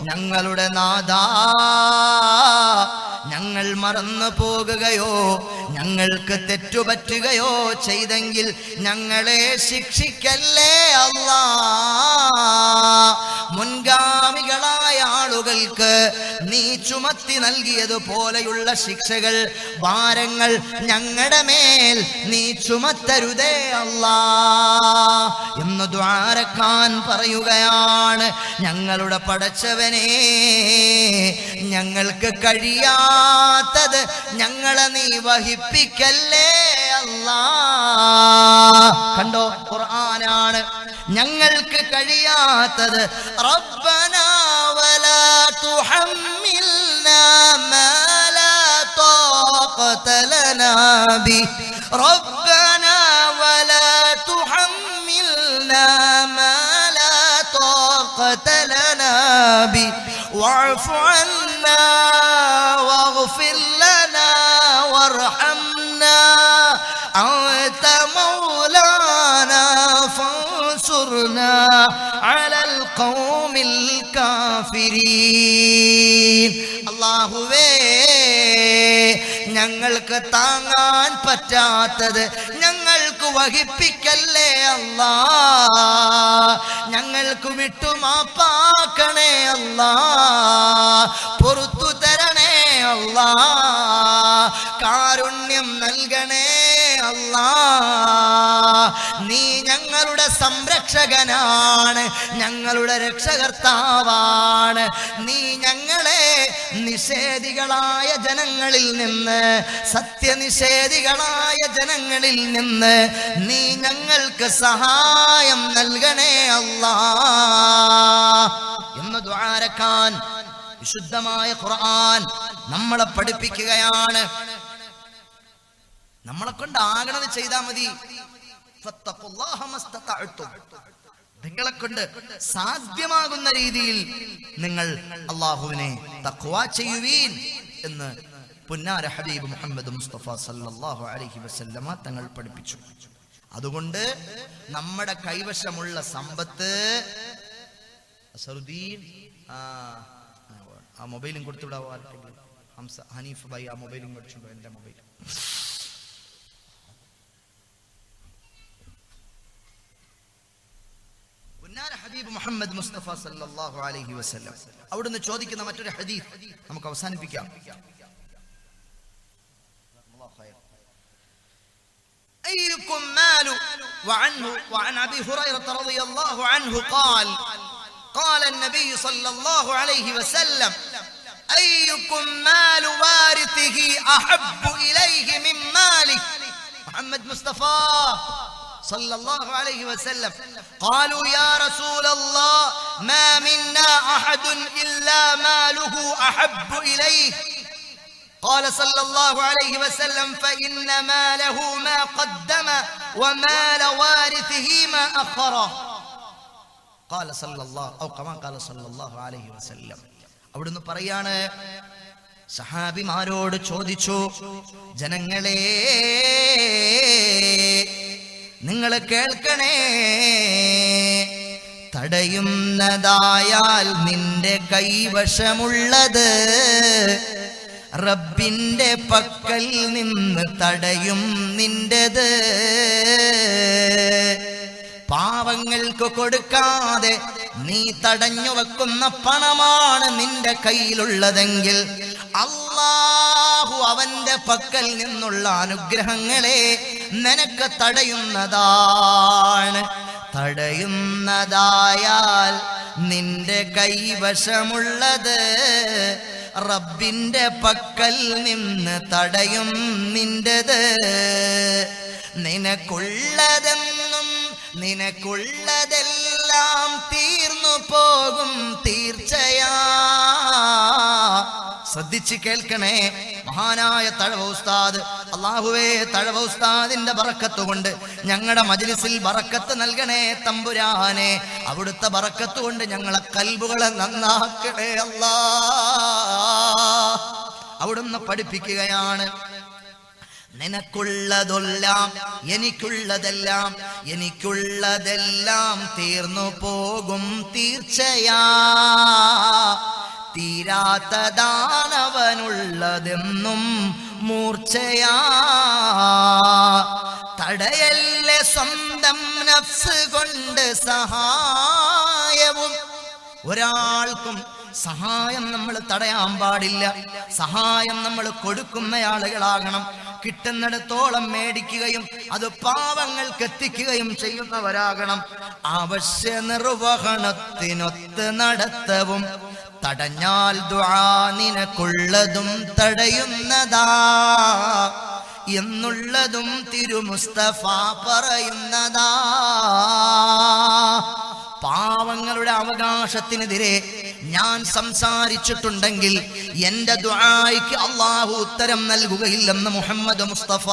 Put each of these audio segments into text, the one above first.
ഞങ്ങളുടെ നാഥാ, ഞങ്ങൾ മറന്നു പോകുകയോ ഞങ്ങൾക്ക് തെറ്റുപറ്റുകയോ ചെയ്തെങ്കിൽ ഞങ്ങളെ ശിക്ഷിക്കല്ലേ അല്ലാ. മുൻഗാമികളായ ആളുകൾക്ക് നീ ചുമത്തി നൽകിയതുപോലെയുള്ള ശിക്ഷകൾ, ഭാരങ്ങൾ ഞങ്ങളുടെ മേൽ നീ ചുമത്തരുതേ അല്ലാ എന്ന് ദുആരക്കാൻ പറയുകയാണ്. ഞങ്ങളുടെ പടച്ചവനെ, ഞങ്ങൾക്ക് കഴിയാത്തത് ഞങ്ങളെ നീ വഹിപ്പിക്കല്ലേ അല്ലാ. കണ്ടോ, ഖുർആനാണ്. ഞങ്ങൾക്ക് കഴിയാത്തത് റബ്ബനാ വലാ തുഹമ്മിൽനാ മാ ലാ ത്വാഖത ലനാ ബി റബ്ബനാ വലാ തുഹമ്മിൽനാ മാ ലാ ത്വാഖത ലനാ ബി വഅഫു അന്നാ വഗ്ഫിർ ലനാ വർഹംനാ അൻത മൗലാനാ ഫൻസുർനാ അലൽ ഖൗമിൽ കാഫിരീൻ. അല്ലാഹുവേ, ഞങ്ങൾക്ക് താങ്ങാൻ പറ്റാത്തത് ഞങ്ങൾക്ക് വഹിപ്പിക്കല്ലേ അല്ലാ. ഞങ്ങൾക്ക് വിട്ടുമാപ്പാക്കണേ അല്ലാ. പൊറുത്തു തരണേ അല്ലാ. കാരുണ്യം നൽകണേ അല്ലാ. നീ ഞങ്ങളുടെ സംരക്ഷകനാണ്, ഞങ്ങളുടെ രക്ഷകർത്താവാണ്. നീ ഞങ്ങളെ നിഷേധികളായ ജനങ്ങളിൽ നിന്ന്, സത്യനിഷേധികളായ ജനങ്ങളിൽ നിന്ന് നീ ഞങ്ങൾക്ക് സഹായം നൽകണേ അല്ലാ എന്ന് ദുആരക്കാൻ വിശുദ്ധമായ ഖുർആൻ നമ്മളെ പഠിപ്പിക്കുകയാണ്. നമ്മളെ കൊണ്ട് ആകണത് ചെയ്താൽ മതി. നിങ്ങളെ കൊണ്ട് സാധ്യമാകുന്ന രീതിയിൽ നിങ്ങൾ അല്ലാഹുവിനെ തഖ്വ ചെയ്യുവീൻ എന്ന് പുന്നാര ഹബീബ് മുഹമ്മദ് മുസ്തഫ സല്ലല്ലാഹു അലൈഹി വസല്ലമ തങ്ങൾ പഠിപ്പിച്ചു. അതുകൊണ്ട് നമ്മുടെ കൈവശമുള്ള സമ്പത്ത്, അസറുദ്ദീൻ ആ മൊബൈലും കൊടുത്തുവിടാവോ? ഹനീഫ് ഭായി ആ മൊബൈലും കൊടുത്തുണ്ടോ? എൻ്റെ മൊബൈൽ ഹബീബ് മുഹമ്മദ് മുസ്തഫ സല്ലല്ലാഹു അലൈഹി വസല്ലം അവിടുന്ന് ചോദിക്കുന്ന മറ്റൊരു ഹദീസ് നമുക്ക് അവസാനിപ്പിക്കാം. أيكم مال وعن أبي هريرة رضي الله عنه قال النبي صلى الله عليه وسلم أيكم مال وارثه أحب إليه من ماله. محمد مصطفى صلى الله عليه وسلم قالوا يا رسول الله ما منا أحد إلا ماله أحب إليه. قال صلى الله عليه وسلم فإن ماله ما قدم ومال وارثه ما أخره. قال صلى الله أو كما قال صلى الله عليه وسلم. അവിടുന്ന് പറയാണ്, സഹാബിമാരോട് ചോദിച്ചു, ജനങ്ങളെ നിങ്ങൾ കേൾക്കണേ, തടയുന്നതായാൽ നിന്റെ കൈവശമുള്ളത് റബ്ബിന്റെ പക്കൽ നിന്ന് തടയും നിന്റേത്. പാവങ്ങൾക്ക് കൊടുക്കാതെ നീ തടഞ്ഞു വെക്കുന്ന പണമാണ് നിന്റെ കയ്യിലുള്ളതെങ്കിൽ അല്ലാഹു അവന്റെ പക്കൽ നിന്നുള്ള അനുഗ്രഹങ്ങളെ നിനക്ക് തടയുന്നതാണ്. തടയുന്നതായാൽ നിന്റെ കൈവശമുള്ളത് റബ്ബിന്റെ പക്കൽ നിന്ന് തടയും നിന്റേത്. നിനക്കുള്ളതെന്നും നിനക്കുള്ളതെല്ലാം തീർന്നു പോകും തീർച്ചയാ. ശ്രദ്ധിച്ച് കേൾക്കണേ മഹാനായ തഴവ ഉസ്താദ്. അല്ലാഹുവേ, തഴവ ഉസ്താദിന്റെ ബറക്കത്ത് കൊണ്ട് ഞങ്ങളുടെ മജ്ലിസിൽ ബറക്കത്ത് നൽകണേ തമ്പുരാനെ. അവിടുത്തെ ബറക്കത്ത് കൊണ്ട് ഞങ്ങളെ കൽബുകളെ നന്നാക്കണേ അല്ലാ. അവിടുന്ന് പഠിപ്പിക്കുകയാണ്, നിനക്കുള്ളതെല്ലാം എനിക്കുള്ളതെല്ലാം, എനിക്കുള്ളതെല്ലാം തീർന്നു പോകും തീർച്ചയാ. തീരാത്തതാണവനുള്ളതെന്നും മൂർച്ചയാ. തടയല്ലേ സ്വന്തം നഫ്സ് കൊണ്ട് സഹായവും. ഒരാൾക്കും സഹായം നമ്മൾ തടയാൻ പാടില്ല. സഹായം നമ്മൾ കൊടുക്കുന്ന ആളുകളാകണം. കിട്ടുന്നിടത്തോളം മേടിക്കുകയും അത് പാവങ്ങൾക്ക് എത്തിക്കുകയും ചെയ്യുന്നവരാകണം. അവശ്യ നിർവഹണത്തിനൊത്ത് നടത്തവും. തടഞ്ഞാൽ ദുആ നിനക്കുള്ളതും തടയുന്നതാ എന്നുള്ളതും തിരുമുസ്തഫ പറയുന്നതാ. പാവങ്ങളുടെ അവകാശത്തിനെതിരെ ഞാൻ സംസാരിച്ചിട്ടുണ്ടെങ്കിൽ എന്റെ ദുആയ്ക്ക് അല്ലാഹു ഉത്തരം നൽകുകയില്ലെന്ന് മുഹമ്മദ് മുസ്തഫ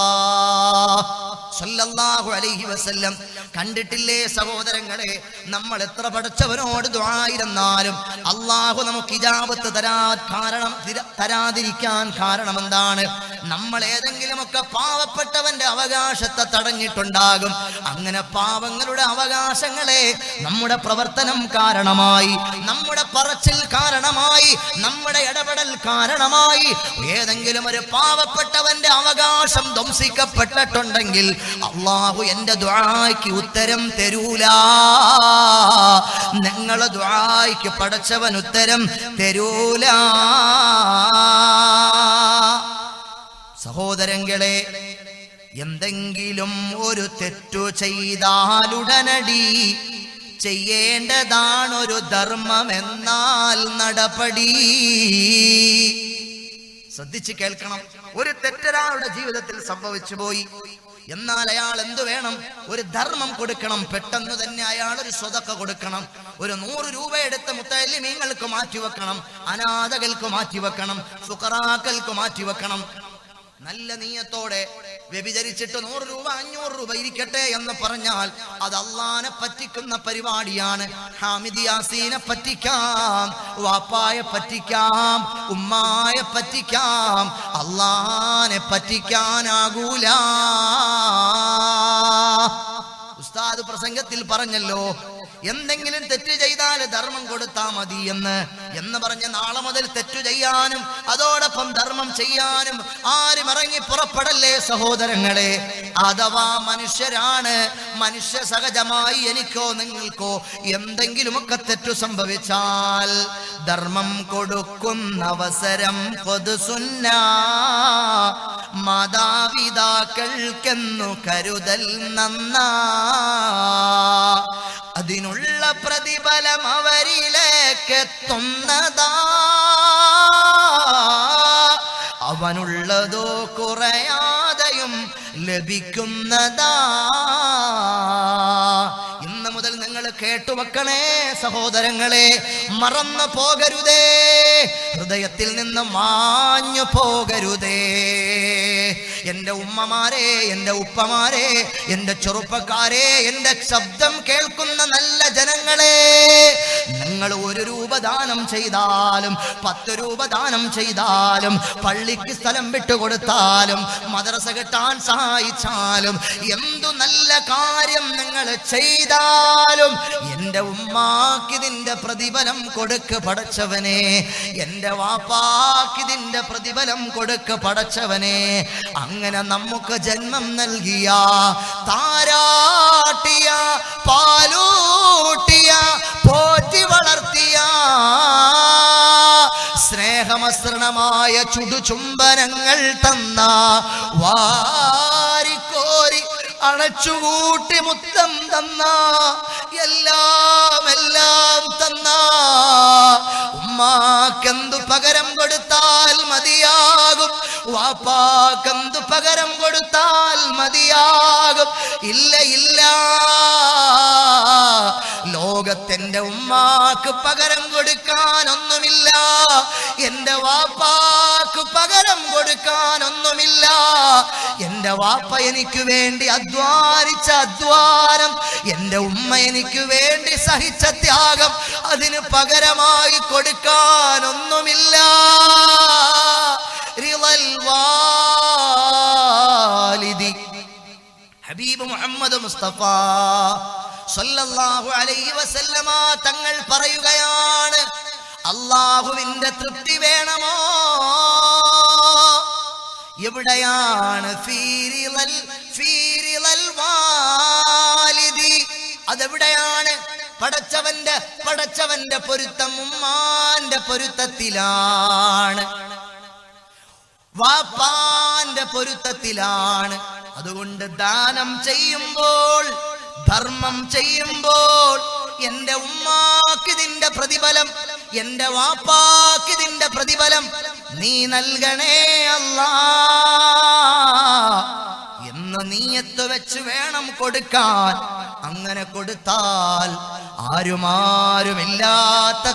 സല്ലല്ലാഹു അലൈഹി വസല്ലം. കണ്ടിട്ടില്ലേ സഹോദരങ്ങളെ, നമ്മൾ എത്ര പഠിച്ചവനോട് ദുആയിരുന്നാലും അല്ലാഹു നമുക്ക് ഇജാബത്ത് തരാതിരിക്കാൻ കാരണം എന്താണ്? നമ്മൾ ഏതെങ്കിലുമൊക്കെ പാവപ്പെട്ടവന്റെ അവകാശത്തെ തടഞ്ഞിട്ടുണ്ടാകും. അങ്ങനെ പാവങ്ങളുടെ അവകാശങ്ങളെ നമ്മുടെ പ്രവർത്തനം കാരണമായി, നമ്മുടെ പറച്ചിൽ കാരണമായി, നമ്മുടെ ഇടപെടൽ കാരണമായി ഏതെങ്കിലും ഒരു പാവപ്പെട്ടവന്റെ അവകാശം ധ്വംസിക്കപ്പെട്ടിട്ടുണ്ടെങ്കിൽ അല്ലാഹു എന്റെ ദുആയ്ക്ക് ഉത്തരം തരൂല. നിങ്ങളെ ദുആയ്ക്ക് പടച്ചവൻ ഉത്തരം തരൂല. സഹോദരങ്ങളെ, എന്തെങ്കിലും ഒരു തെറ്റു ചെയ്താലുടനടി ചെയ്യേണ്ടതാണൊരു ധർമ്മം എന്നാൽ നടപടി. ശ്രദ്ധിച്ച് കേൾക്കണം. ഒരു തെറ്റൊരാളുടെ ജീവിതത്തിൽ സംഭവിച്ചു പോയി എന്നാൽ അയാൾ എന്തു വേണം? ഒരു ധർമ്മം കൊടുക്കണം. പെട്ടെന്ന് തന്നെ അയാൾ ഒരു സ്വതക്ക കൊടുക്കണം. ഒരു 100 രൂപ എടുത്ത് മുത്തഅല്ലിമീങ്ങൾക്ക് മാറ്റിവെക്കണം, അനാഥകൾക്ക് മാറ്റിവെക്കണം, ഫുഖറാക്കൾക്ക് മാറ്റിവെക്കണം. നല്ല നീയത്തോടെ വ്യഭിചരിച്ചിട്ട് 100 രൂപ 500 രൂപ ഇരിക്കട്ടെ എന്ന് പറഞ്ഞാൽ അത് അള്ളാനെ പറ്റിക്കുന്ന പരിപാടിയാണ്. ഹാമിദ് യാസീനെ പറ്റിക്കാം, വാപ്പായെ പറ്റിക്കാം, ഉമ്മായെ പറ്റിക്കാം, അള്ളാനെ പറ്റിക്കാനാകൂല. ഉസ്താദ് പ്രസംഗത്തിൽ പറഞ്ഞല്ലോ, എന്തെങ്കിലും തെറ്റ് ചെയ്താൽ ധർമ്മം കൊടുത്താൽ മതി എന്ന് പറഞ്ഞ് നാളെ മുതൽ തെറ്റു ചെയ്യാനും അതോടൊപ്പം ധർമ്മം ചെയ്യാനും ആരും ഇറങ്ങി പുറപ്പെടല്ലേ സഹോദരങ്ങളെ. അഥവാ മനുഷ്യരാണ്, മനുഷ്യ സഹജമായി എനിക്കോ നിങ്ങൾക്കോ എന്തെങ്കിലുമൊക്കെ തെറ്റു സംഭവിച്ചാൽ ധർമ്മം കൊടുക്കുന്ന അവസരം പൊതുസുന്ന. മാതാപിതാക്കൾക്കെന്നു കരുതൽ നന്നാ, അതിനുള്ള പ്രതിഫലം അവരിലേക്കെത്തുന്നതാ. അവനുള്ളതോ കുറയാതെയും ലഭിക്കുന്നതാ. ഇന്ന് മുതൽ നിങ്ങൾ കേട്ടുവെക്കണേ സഹോദരങ്ങളെ, മറന്നു പോകരുതേ, ഹൃദയത്തിൽ നിന്ന് മാഞ്ഞു പോകരുതേ. എന്റെ ഉമ്മമാരെ, എന്റെ ഉപ്പമാരെ, എന്റെ ചെറുപ്പക്കാരെ, എന്റെ ശബ്ദം കേൾക്കുന്ന നല്ല ജനങ്ങളെ, നിങ്ങൾ 1 രൂപ ദാനം ചെയ്താലും 10 രൂപ ദാനം ചെയ്താലും പള്ളിക്ക് സ്ഥലം വിട്ടുകൊടുത്താലും മദ്രസ കെട്ടാൻ സഹായിച്ചാലും എന്തു നല്ല കാര്യം നിങ്ങൾ ചെയ്താലും എന്റെ ഉമ്മാക്കിതിന്റെ പ്രതിഫലം കൊടുക്ക് പടച്ചവനെ, എന്റെ വാപ്പാക്കിതിന്റെ പ്രതിഫലം കൊടുക്ക് പടച്ചവനെ. അങ്ങനെ നമുക്ക് ജന്മം നൽകിയ, താരാട്ടിയ, പാലൂട്ടിയ, പോറ്റി വളർത്തിയ, സ്നേഹമസൃണമായ ചുടുചുംബനങ്ങൾ തന്ന, വാരിക്കോരി അണച്ചുകൂട്ടി മുത്തം തന്ന, എല്ലാം തന്ന ഉമ്മാക്കെന്തു പകരം കൊടുത്താൽ മതിയാകും, വാപ്പാക്കെന്തു പകരം കൊടുത്താൽ മതിയാകും? ഇല്ല, ലോകത്തെന്റെ ഉമ്മാക്ക് പകരം കൊടുക്കാൻ ഒന്നുമില്ല, എന്റെ വാപ്പാക്ക് പകരം കൊടുക്കാൻ ഒന്നുമില്ല. എന്റെ വാപ്പ എനിക്ക് വേണ്ടി അധ്വാനിച്ച അധ്വാനം, എന്റെ ഉമ്മ എനിക്ക് വേണ്ടി സഹിച്ച ത്യാഗം, അതിന് പകരമായി കൊടുക്കാൻ ഒന്നുമില്ല. മുഹമ്മദ് മുസ്തഫ സല്ലല്ലാഹു അലൈഹി വസല്ലമ തങ്ങൾ പറയുകയാണ്, അല്ലാഹുവിന്റെ തൃപ്തി വേണമോ? എവിടെയാണ് ഫീരിലൽ വാലിദി? അതെവിടെയാണ്? പടച്ചവന്റെ പൊരുത്തം ഉമ്മാന്റെ പൊരുത്തത്തിലാണ്, വാപ്പാന്റെ പൊരുത്തത്തിലാണ്. അതുകൊണ്ട് ദാനം ചെയ്യുമ്പോൾ, ധർമ്മം ചെയ്യുമ്പോൾ എന്റെ ഉമ്മാക്കിതിന്റെ പ്രതിഫലം, എന്റെ വാപ്പാക്കിതിന്റെ പ്രതിഫലം നീ നൽകണേ അല്ലാ എന്ന് നീയത്ത് വെച്ച് വേണം കൊടുക്കാൻ. അങ്ങനെ കൊടുത്താൽ ആരുമാരുമില്ലാത്ത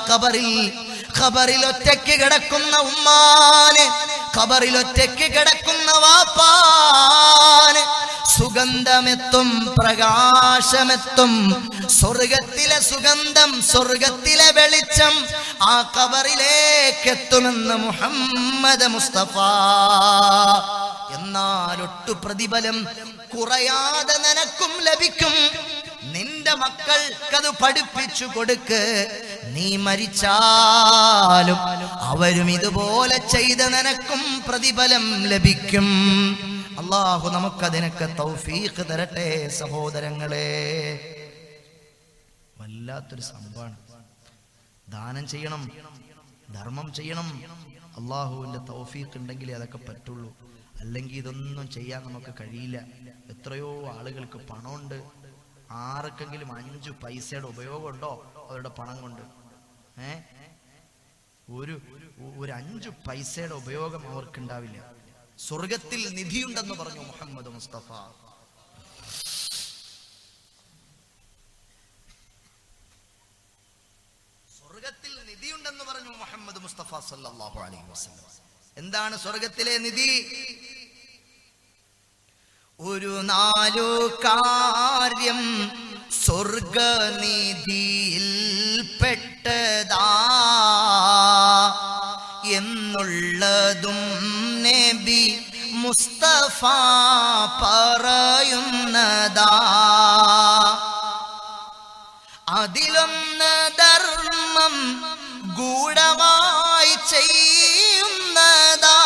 ഖബറിൽ ഒറ്റയ്ക്ക് കിടക്കുന്ന ഉമ്മാന്, ഖബറിൽ ഒറ്റയ്ക്ക് കിടക്കുന്ന വാപ്പാന് സുഗന്ധമെത്തും, പ്രകാശമെത്തും. സ്വർഗത്തിലെ സുഗന്ധം, സ്വർഗത്തിലെ വെളിച്ചം ആ ഖബറിലേക്ക് എത്തുമെന്ന് മുഹമ്മദ് മുസ്തഫ. എന്നാലൊട്ടു പ്രതിഫലം കുറയാതെ നിനക്കും ലഭിക്കും. നിന്റെ മക്കൾക്കത് പഠിപ്പിച്ചു കൊടുക്ക്. നീ മരിച്ചാലും അവരും ഇതുപോലെ ചെയ്ത് നിനക്കും പ്രതിഫലം ലഭിക്കും. അല്ലാഹു നമുക്കതിനൊക്കെ തൗഫീഖ് തരട്ടെ സഹോദരങ്ങളെ. വല്ലാത്തൊരു സംഭവമാണ്. ദാനം ചെയ്യണം, ധർമ്മം ചെയ്യണം. അല്ലാഹുവിന്റെ തൗഫീഖ് ഉണ്ടെങ്കിലേ അതൊക്കെ പറ്റുള്ളൂ. അല്ലെങ്കിൽ ഇതൊന്നും ചെയ്യാൻ നമുക്ക് കഴിയില്ല. എത്രയോ ആളുകൾക്ക് പണമുണ്ട്, ആർക്കെങ്കിലും 5 പൈസയുടെ ഉപയോഗമുണ്ടോ അവരുടെ പണം കൊണ്ട്? ഒരു 5 പൈസയുടെ ഉപയോഗം അവർക്കുണ്ടാവില്ല. സ്വർഗത്തിൽ നിധിയുണ്ടെന്ന് പറഞ്ഞു മുഹമ്മദ് മുസ്തഫ. സ്വർഗത്തിൽ നിധിയുണ്ടെന്ന് പറഞ്ഞു മുഹമ്മദ് മുസ്തഫ സല്ലല്ലാഹു അലൈഹി വസല്ലം. എന്താണ് സ്വർഗത്തിലെ നിധി? ഒരു 4 കാര്യം സ്വർഗനിധിയിൽ പെട്ടതാ എന്നുള്ളതും നബി മുസ്തഫ പറയുന്നതാ. അതിലൊന്ന് ധർമ്മം ഗൂഢമായി ചെയ്യുന്നതാ.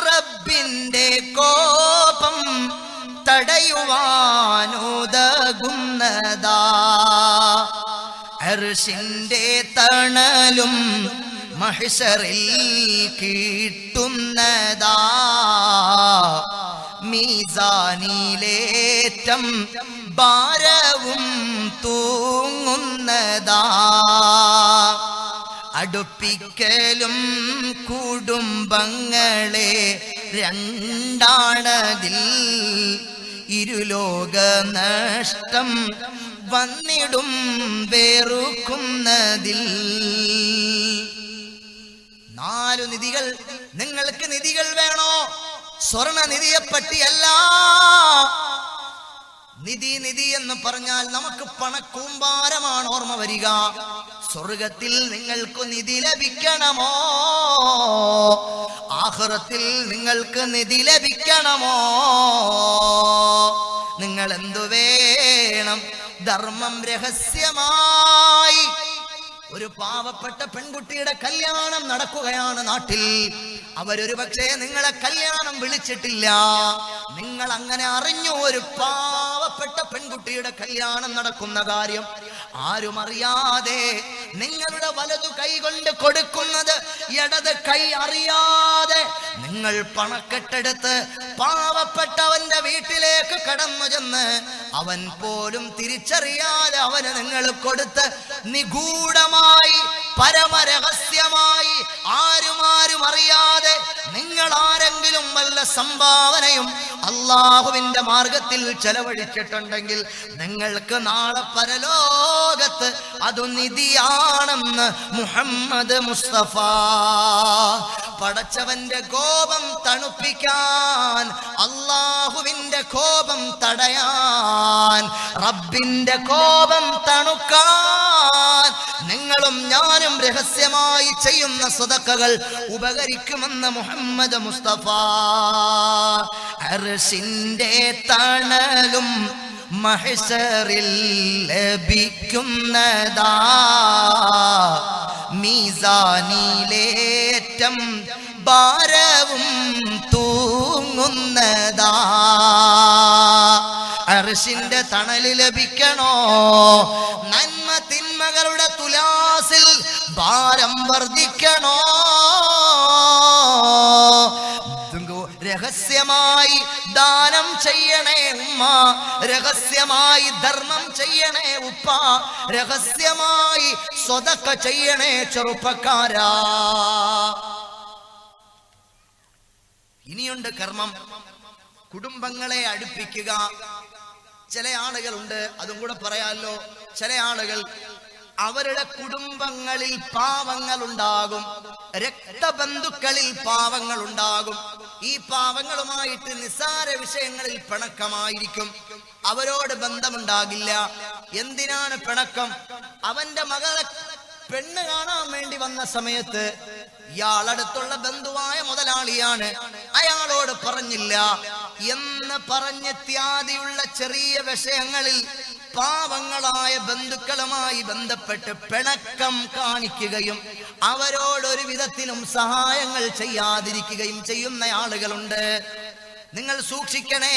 റബ്ബിന്റെ കോപം തടയുവാനുതകുന്നതാ. അർശിന്റെ തണലും മഹ്ശറിൽ കിട്ടുന്നതാ. മീസാനിലേറ്റം ഭാരവും തൂങ്ങുന്നതാ. അടുപ്പിക്കലും കുടുംബങ്ങളെ രണ്ടാണതിൽ. ഇരുലോക നഷ്ടം വന്നിടും വേറുക്കുന്നതിൽ. 4 നിധികൾ. നിങ്ങൾക്ക് നിധികൾ വേണോ? സ്വർണ നിധിയെ പറ്റിയല്ല. നിധി എന്ന് പറഞ്ഞാൽ നമുക്ക് പണക്കൂമ്പാരമാണ് ഓർമ്മ വരിക. സ്വർഗത്തിൽ നിങ്ങൾക്ക് നിധി ലഭിക്കണമോ? ആഖിറത്തിൽ നിങ്ങൾക്ക് നിധി ലഭിക്കണമോ? നിങ്ങൾ എന്തു വേണം? ധർമ്മം രഹസ്യമായി. ഒരു പാവപ്പെട്ട പെൺകുട്ടിയുടെ കല്യാണം നടക്കുകയാണ് നാട്ടിൽ. അവരൊരു പക്ഷേ നിങ്ങളെ കല്യാണം വിളിച്ചിട്ടില്ല. നിങ്ങൾ അങ്ങനെ അറിഞ്ഞു ഒരു പാവപ്പെട്ട പെൺകുട്ടിയുടെ കല്യാണം നടക്കുന്ന കാര്യം. ആരും അറിയാതെ നിങ്ങളുടെ വലതു കൈ കൊണ്ട് കൊടുക്കുന്നത് ഇടത് കൈ അറിയാതെ നിങ്ങൾ പണക്കെട്ടെടുത്ത് പാവപ്പെട്ടവന്റെ വീട്ടിലേക്ക് കടന്നു ചെന്ന് അവൻ പോലും തിരിച്ചറിയാതെ അവന് നിങ്ങൾ കൊടുത്ത് നിഗൂഢമായി, പരമരഹസ്യമായി, ആരും അറിയാതെ നിങ്ങൾ ആരെങ്കിലും വല്ല സംഭാവനയും അല്ലാഹുവിന്റെ മാർഗത്തിൽ ചെലവഴിച്ചിട്ടുണ്ടെങ്കിൽ നിങ്ങൾക്ക് നാളെ പരലോകത്ത് അത് നിധിയാണെന്ന് മുഹമ്മദ് മുസ്തഫ. പടച്ചവന്റെ കോപം തണുപ്പിക്കാൻ, അല്ലാഹുവിന്റെ കോപം തടയാൻ, റബ്ബിന്റെ കോപം തണുക്കാൻ നിങ്ങളും ഞാനും രഹസ്യമായി ചെയ്യുന്ന സദഖകൾ ഉപകരിക്കുമെന്ന് മുഹമ്മദ് മുസ്തഫ. അർശിന്റെ തണലും മഹ്ശറിൽ ലഭിക്കുന്നതാ, മീസാനിലേറ്റം ഭാരവും തൂങ്ങുന്നതാ. അർശിന്റെ തണല് ലഭിക്കണോ? നന്മ തിന്മകളുടെ തുലാസിൽ ഭാരം വർദ്ധിക്കണോ? രഹസ്യമായി ദാനം ചെയ്യണേ ഉമ്മ, രഹസ്യമായി ധർമ്മം ചെയ്യണേ ഉപ്പ, രഹസ്യമായി സ്വതക്ക ചെയ്യണേ ചെറുപ്പക്കാരാ. ഇനിയുണ്ട് കർമ്മം, കുടുംബങ്ങളെ അടുപ്പിക്കുക. ചില ആളുകളുണ്ട്, അതും കൂടെ പറയാമല്ലോ, ചില ആളുകൾ അവരുടെ കുടുംബങ്ങളിൽ പാവങ്ങൾ ഉണ്ടാകും, രക്തബന്ധുക്കളിൽ പാവങ്ങൾ ഉണ്ടാകും. ഈ പാവങ്ങളുമായിട്ട് നിസ്സാര വിഷയങ്ങളിൽ പിണക്കമായിരിക്കും, അവരോട് ബന്ധമുണ്ടാകില്ല. എന്തിനാണ് പിണക്കം? അവന്റെ മകളെ പെണ്ണ് കാണാൻ വേണ്ടി വന്ന സമയത്ത് ഇയാളടുത്തുള്ള ബന്ധുവായ മുതലാളിയാണ്, അയാളോട് പറഞ്ഞില്ല എന്ന് പറഞ്ഞെത്യാദിയുള്ള ചെറിയ വിഷയങ്ങളിൽ പാവങ്ങളായ ബന്ധുക്കളുമായി ബന്ധപ്പെട്ട് പിണക്കം കാണിക്കുകയും അവരോടൊരു വിധത്തിലും സഹായങ്ങൾ ചെയ്യാതിരിക്കുകയും ചെയ്യുന്ന ആളുകളുണ്ട്. നിങ്ങൾ സൂക്ഷിക്കണേ,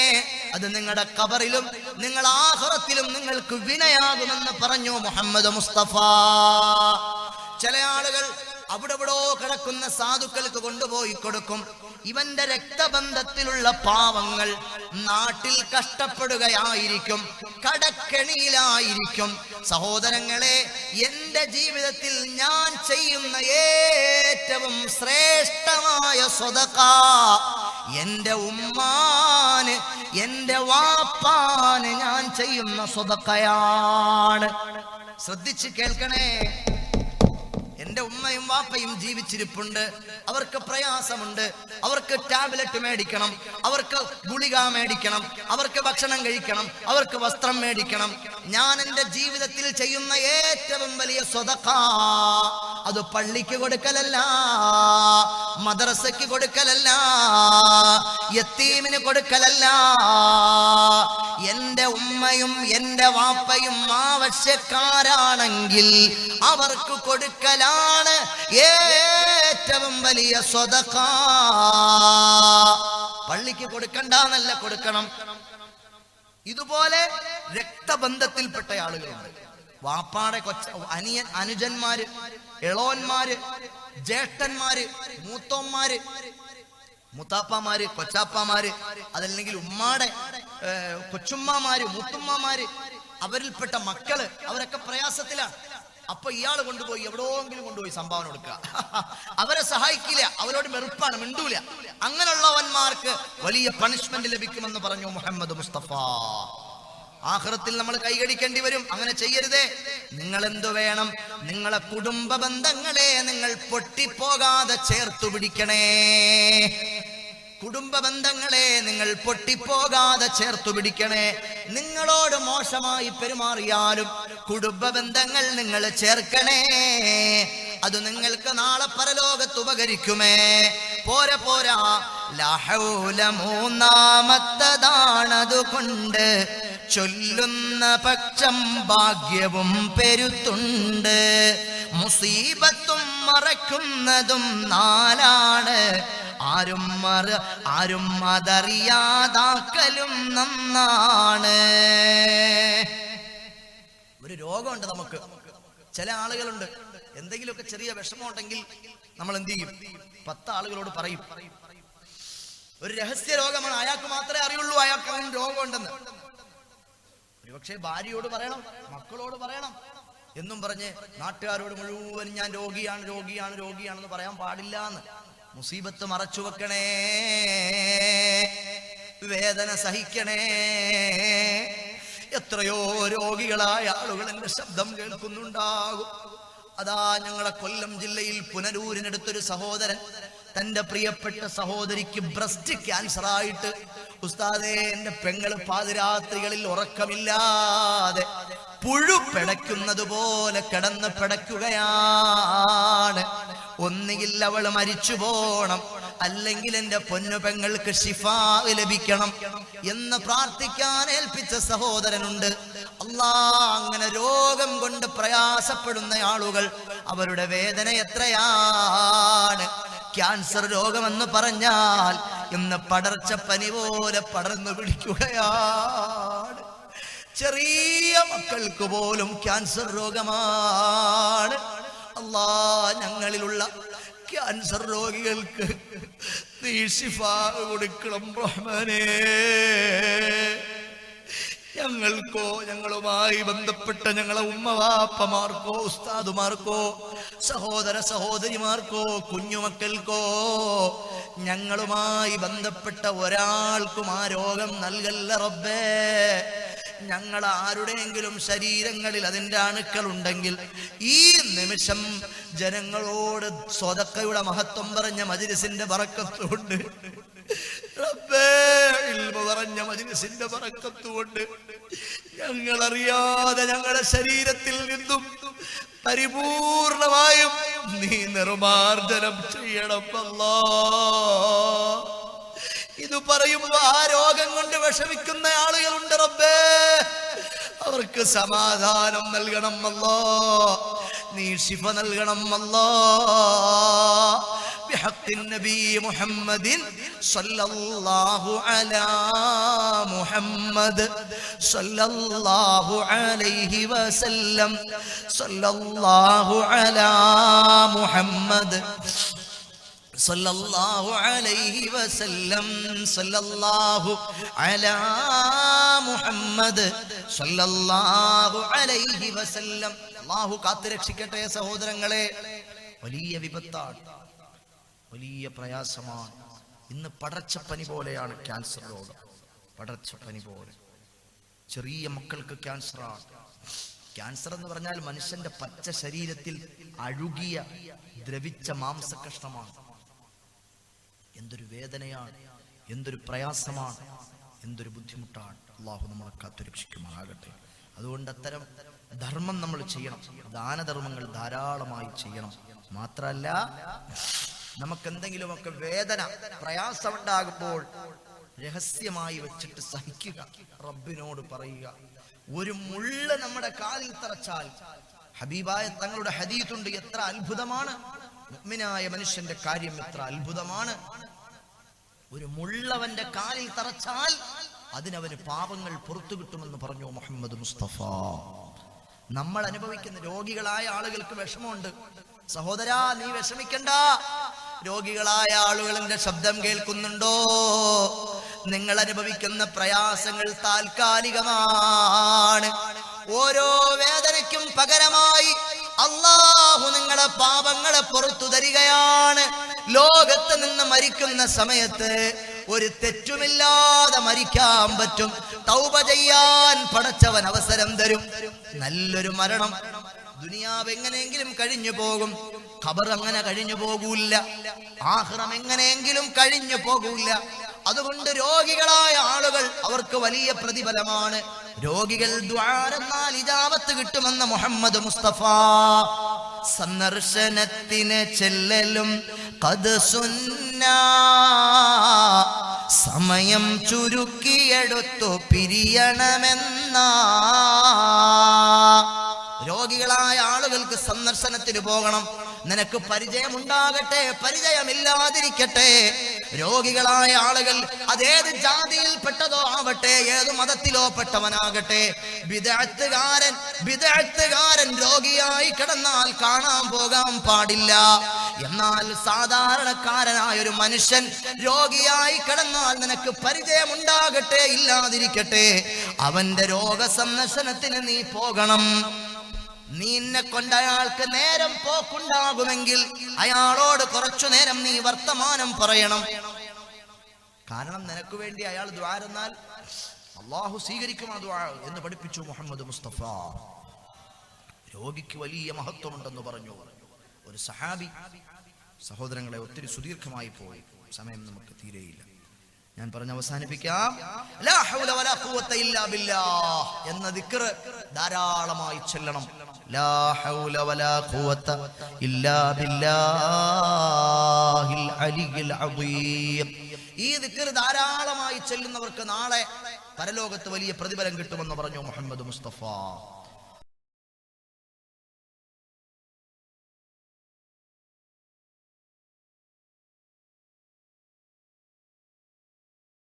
അത് നിങ്ങളുടെ ഖബറിലും നിങ്ങൾ ആഖിറത്തിലും നിങ്ങൾക്ക് വിനയാകുമെന്ന് പറഞ്ഞു മുഹമ്മദ് മുസ്തഫ. ചില ആളുകൾ അവിടെവിടോ കിടക്കുന്ന സാധുക്കൾക്ക് കൊണ്ടുപോയി കൊടുക്കും. ഇവന്റെ രക്തബന്ധത്തിലുള്ള പാവങ്ങൾ നാട്ടിൽ കഷ്ടപ്പെടുകയായിരിക്കും, കടക്കെണിയിലായിരിക്കും. സഹോദരങ്ങളെ, എന്റെ ജീവിതത്തിൽ ഞാൻ ചെയ്യുന്ന ഏറ്റവും ശ്രേഷ്ഠമായ സ്വതഖ എന്റെ ഉമ്മാന്, എന്റെ വാപ്പാന് ഞാൻ ചെയ്യുന്ന സ്വതഖയാണ്. ശ്രദ്ധിച്ച് കേൾക്കണേ. എന്റെ ഉമ്മയും വാപ്പയും ജീവിച്ചിരിപ്പുണ്ട്, അവർക്ക് പ്രയാസമുണ്ട്, അവർക്ക് ടാബ്ലറ്റ് മേടിക്കണം, അവർക്ക് ഗുളിക മേടിക്കണം, അവർക്ക് ഭക്ഷണം കഴിക്കണം, അവർക്ക് വസ്ത്രം മേടിക്കണം. ഞാൻ എൻ്റെ ജീവിതത്തിൽ ചെയ്യുന്ന ഏറ്റവും വലിയ സ്വതഖ അത് പള്ളിക്ക് കൊടുക്കലല്ല, മദ്രസയ്ക്ക് കൊടുക്കലല്ല, യത്തീമിന് കൊടുക്കലല്ല. എന്റെ ഉമ്മയും എന്റെ വാപ്പയും ആവശ്യക്കാരാണെങ്കിൽ അവർക്ക് കൊടുക്കലാണ് ഏറ്റവും വലിയ സ്വതഖ. പള്ളിക്ക് കൊടുക്കണ്ടെന്നല്ല, കൊടുക്കണം. ഇതുപോലെ രക്തബന്ധത്തിൽപ്പെട്ട ആളുകളുണ്ട്. വാപ്പാടെ അനുജന്മാര്, ഇളോന്മാര്, ജ്യേഷ്ഠന്മാര്, മൂത്തോന്മാര്, മുത്താപ്പമാര്, കൊച്ചാപ്പമാര്, അതല്ലെങ്കിൽ ഉമ്മാടെ കൊച്ചുമ്മമാര്, മൂത്തുമ്മമാര്, അവരിൽപ്പെട്ട മക്കള്, അവരൊക്കെ പ്രയാസത്തിലാണ്. അപ്പൊ ഇയാൾ കൊണ്ടുപോയി എവിടെയെങ്കിലും കൊണ്ടുപോയി സംഭാവന കൊടുക്കുക, അവരെ സഹായിക്കില്ല, അവരോട് വെറുപ്പാണ്, മിണ്ടൂല. അങ്ങനെയുള്ളവന്മാർക്ക് വലിയ പണിഷ്മെന്റ് ലഭിക്കുമെന്ന് പറഞ്ഞു മുഹമ്മദ് മുസ്തഫ. ആഖിറത്തിൽ നമ്മൾ കൈകടിക്കേണ്ടി വരും. അങ്ങനെ ചെയ്യരുതേ. നിങ്ങൾ എന്തു വേണം? നിങ്ങളെ കുടുംബ ബന്ധങ്ങളെ നിങ്ങൾ പൊട്ടിപ്പോകാതെ ചേർത്തു പിടിക്കണേ. കുടുംബ ബന്ധങ്ങളെ നിങ്ങൾ പൊട്ടിപ്പോകാതെ ചേർത്തു പിടിക്കണേ. നിങ്ങളോട് മോശമായി പെരുമാറിയാലും കുടുംബ ബന്ധങ്ങൾ നിങ്ങൾ ചേർക്കണേ. അത് നിങ്ങൾക്ക് നാളെ പരലോകത്ത് ഉപകരിക്കുമേ. പോരാ പോരാ, ലാ ഹൗല മൂന്നാമത്തതാണതുകൊണ്ട് ചൊല്ലുന്ന പക്ഷം ഭാഗ്യവും പെരുത്തുണ്ട്. മുസീബത്തും മറക്കുന്നതും നാലാണ്, ആരും അതറിയാതാക്കലും നന്നാണ്. ഒരു രോഗമുണ്ട് നമുക്ക്. ചില ആളുകളുണ്ട്, എന്തെങ്കിലുമൊക്കെ ചെറിയ വിഷമം ഉണ്ടെങ്കിൽ നമ്മൾ എന്ത് ചെയ്യും? 10 ആളുകളോട് പറയും. ഒരു രഹസ്യ രോഗമാണ്, അയാൾക്ക് മാത്രമേ അറിയുള്ളൂ അയാൾക്ക് അങ്ങനെ രോഗമുണ്ടെന്ന്. ഒരുപക്ഷെ ഭാര്യയോട് പറയണം, മക്കളോട് പറയണം എന്നും പറഞ്ഞ് നാട്ടുകാരോട് മുഴുവൻ ഞാൻ രോഗിയാണെന്ന് പറയാൻ പാടില്ല എന്ന്. മുസീബത്ത് മറച്ചു വെക്കണേ, വേദന സഹിക്കണേ. എത്രയോ രോഗികളായ ആളുകൾ എന്റെ ശബ്ദം കേൾക്കുന്നുണ്ടാകും. അതാ ഞങ്ങളെ കൊല്ലം ജില്ലയിൽ പുനലൂരിനടുത്തൊരു സഹോദരൻ തന്റെ പ്രിയപ്പെട്ട സഹോദരിക്ക് ബ്രസ്റ്റ് ക്യാൻസർ ആയിട്ട്, ഉസ്താദേ എന്റെ പെങ്ങള് പാതിരാത്രികളിൽ ഉറക്കമില്ലാതെ പുഴു പിടയ്ക്കുന്നത് പോലെ കിടന്ന് പിടയ്ക്കുകയാണ്. ഒന്നുകിൽ അവള് മരിച്ചു പോണം, അല്ലെങ്കിൽ എന്റെ പൊന്നു പെങ്ങൾക്ക് ശിഫാ ലഭിക്കണം എന്ന് പ്രാർത്ഥിക്കാൻ ഏൽപ്പിച്ച സഹോദരനുണ്ട്. അല്ലാ, അങ്ങനെ രോഗം കൊണ്ട് പ്രയാസപ്പെടുന്ന ആളുകൾ, അവരുടെ വേദന എത്രയാണ്. ക്യാൻസർ രോഗമെന്ന് പറഞ്ഞാൽ ഇന്ന് പടർച്ചപ്പനി പോലെ പടർന്നു പിടിക്കുകയാണ്. ചെറിയ മക്കൾക്ക് പോലും ക്യാൻസർ രോഗമാണ്. അല്ലാ, ഞങ്ങളിലുള്ള ക്യാൻസർ രോഗികൾക്ക് നീ ശിഫാ കൊടുക്കണം റഹ്മാനേ. ഞങ്ങൾക്കോ ഞങ്ങളുമായി ബന്ധപ്പെട്ട ഞങ്ങളെ ഉമ്മവാപ്പമാർക്കോ ഉസ്താദുമാർക്കോ സഹോദര സഹോദരിമാർക്കോ കുഞ്ഞുമക്കൾക്കോ ഞങ്ങളുമായി ബന്ധപ്പെട്ട ഒരാൾക്കും ആ രോഗം നൽകല്ല റബ്ബേ. ഞങ്ങൾ ആരുടെയെങ്കിലും ശരീരങ്ങളിൽ അതിൻ്റെ അണുക്കൾ ഉണ്ടെങ്കിൽ ഈ നിമിഷം ജനങ്ങളോട് സ്വതക്കയുടെ മഹത്വം പറഞ്ഞ മജ്‌ലിസിന്റെ ബറക്കത്തുകൊണ്ട് റബ്ബേ, ഇൽമു പറഞ്ഞ മജ്‌ലിസിന്റെ ബറക്കത്തുകൊണ്ട് ഞങ്ങളറിയാതെ ഞങ്ങളുടെ ശരീരത്തിൽ നിന്നും പരിപൂർണമായും നീ നിർമാർജനം ചെയ്യണം അല്ലാഹ്. ഇത് പറയുമ്പോ ആ രോഗം കൊണ്ട് വിഷമിക്കുന്ന ആളുകളുണ്ട് റബ്ബേ, അവർക്ക് സമാധാനം നൽകണം അല്ലാഹ്. നീ ശിഫ നൽകണം അല്ലാഹ്. ബിഹഖി നബി മുഹമ്മദിൻ സല്ലല്ലാഹു അലാ മുഹമ്മദ് സല്ലല്ലാഹു അലൈഹി വസല്ലം സല്ലല്ലാഹു അലാ മുഹമ്മദ് സല്ലല്ലാഹു അലൈഹി വസല്ലം സല്ലല്ലാഹു അലാ മുഹമ്മദ് സല്ലല്ലാഹു അലൈഹി വസല്ലം. അല്ലാഹു കാത്തുരക്ഷിക്കട്ടെ സഹോദരങ്ങളെ. വലിയ വിപത്താണ്, വലിയ പ്രയാസമാണ്. ഇന്ന് പടർച്ചപ്പനി പോലെയാണ് ക്യാൻസർ രോഗം. പടർച്ചപ്പനി പോലെ ചെറിയ മക്കൾക്ക് ക്യാൻസറാണ്. ക്യാൻസർ എന്ന് പറഞ്ഞാൽ മനുഷ്യന്റെ പച്ച ശരീരത്തിൽ അഴുകിയ ദ്രവിച്ച മാംസകഷ്ണമാണ്. എന്തൊരു വേദനയാണ്, എന്തൊരു പ്രയാസമാണ്, എന്തൊരു ബുദ്ധിമുട്ടാണ്. അള്ളാഹു നമ്മളെ കാത്തുരക്ഷിക്കുമാറാകട്ടെ. അതുകൊണ്ട് അത്തരം ധർമ്മം നമ്മൾ ചെയ്യണം, ദാനധർമ്മങ്ങൾ ധാരാളമായി ചെയ്യണം. മാത്രല്ല, നമുക്കെന്തെങ്കിലുമൊക്കെ വേദന പ്രയാസമുണ്ടാകുമ്പോൾ രഹസ്യമായി വെച്ചിട്ട് സഹിക്കുക, റബ്ബിനോട് പറയുക. ഒരു മുള്ള നമ്മുടെ കാലിൽ തറച്ചാൽ, ഹബീബായ തങ്ങളുടെ ഹദീസുണ്ട്, എത്ര അത്ഭുതമാണ് മുഅ്മിനായ മനുഷ്യന്റെ കാര്യം, എത്ര അത്ഭുതമാണ്. ഒരു മുള്ളവന്റെ കാലിൽ തറച്ചാൽ അതിനവന് പാപങ്ങൾ പുറത്തു കിട്ടുമെന്ന് പറഞ്ഞു മുഹമ്മദ് മുസ്തഫ. നമ്മൾ അനുഭവിക്കുന്ന രോഗികളായ ആളുകൾക്ക് വിഷമമുണ്ട്. സഹോദരാ, നീ വിഷമിക്കണ്ട. രോഗികളായ ആളുകളുടെ ശബ്ദം കേൾക്കുന്നുണ്ടോ? നിങ്ങൾ അനുഭവിക്കുന്ന പ്രയാസങ്ങൾ താൽക്കാലികമാണ്. ഓരോ വേദനയ്ക്കും പകരമായി അല്ലാഹു നിങ്ങളുടെ പാപങ്ങളെ പുറത്തു തരികയാണ്. ലോകത്ത് നിന്ന് മരിക്കുന്ന സമയത്ത് ഒരു തെറ്റുമില്ലാതെ മരിക്കാൻ പറ്റും. തൗബ ചെയ്യാൻ പടച്ചവൻ അവസരം തരും. നല്ലൊരു മരണം. ദുനിയാവ് എങ്ങനെയെങ്കിലും കഴിഞ്ഞു പോകും, ഖബർ അങ്ങനെ കഴിഞ്ഞു പോകൂല, ആഖിറം എങ്ങനെയെങ്കിലും കഴിഞ്ഞു പോകൂല. അതുകൊണ്ട് രോഗികളായ ആളുകൾ, അവർക്ക് വലിയ പ്രതിഫലമാണ്. രോഗികൾ ദുആരെന്നാൽ ഇജാബത്ത് കിട്ടുമെന്ന് മുഹമ്മദ് മുസ്തഫ. സന്ദർശനത്തിന് ചെല്ലലും ഖദ് സുന്നാ, സമയം ചുരുക്കിയെടുത്തു പിരിയണമെന്നാ. രോഗികളായ ആളുകൾക്ക് സന്ദർശനത്തിന് പോകണം. നിനക്ക് പരിചയമുണ്ടാകട്ടെ, പരിചയമില്ലാതിരിക്കട്ടെ. രോഗികളായ ആളുകൾ അതേത് ജാതിയിൽപ്പെട്ടതോ ആവട്ടെ, ഏത് മതത്തിലോ പെട്ടവനാകട്ടെ, ബിദ്അത്തുകാരൻ രോഗിയായി കിടന്നാൽ കാണാൻ പോകാൻ പാടില്ല. എന്നാൽ സാധാരണക്കാരനായ ഒരു മനുഷ്യൻ രോഗിയായി കിടന്നാൽ നിനക്ക് പരിചയമുണ്ടാകട്ടെ, ഇല്ലാതിരിക്കട്ടെ, അവന്റെ രോഗസന്ദർശനത്തിന് നീ പോകണം. നിന്നെ കൊണ്ട് അയാൾക്ക് നേരം പോക്കുണ്ടാകുമെങ്കിൽ അയാളോട് കുറച്ചു നേരം നീ വർത്തമാനം പറയണം. കാരണം നിനക്ക് വേണ്ടി അയാൾ ദുആരെന്നാൽ അല്ലാഹു സ്വീകരിക്കും ആ ദുആ എന്ന് പഠിപ്പിച്ചു മുഹമ്മദ് മുസ്തഫ. രോഗിക്ക് വലിയ മഹത്വമുണ്ടെന്ന് പറഞ്ഞു ഒരു സഹാബി. സഹോദരങ്ങളെ, ഒത്തിരി സുദീർഘമായി പോയി, സമയം നമുക്ക് തീരെയില്ല. ഞാൻ പറഞ്ഞ് അവസാനിപ്പിക്കാം. ലാ ഹൗല വലാ ഖുവത ഇല്ലാ ബില്ലാഹ് എന്ന ദിക്ർ ധാരാളമായി ചൊല്ലണം. ലാ ഹൗല വലാ ഖുവത ഇല്ലാ ബില്ലാഹിൽ അലിയിൽ അദീം. ഈ ദിക്ർ ധാരാളമായി ചൊല്ലുന്നവർക്ക് നാളെ പരലോകത്ത് വലിയ പ്രതിഫലം കിട്ടുമെന്ന് പറഞ്ഞു മുഹമ്മദ് മുസ്തഫ.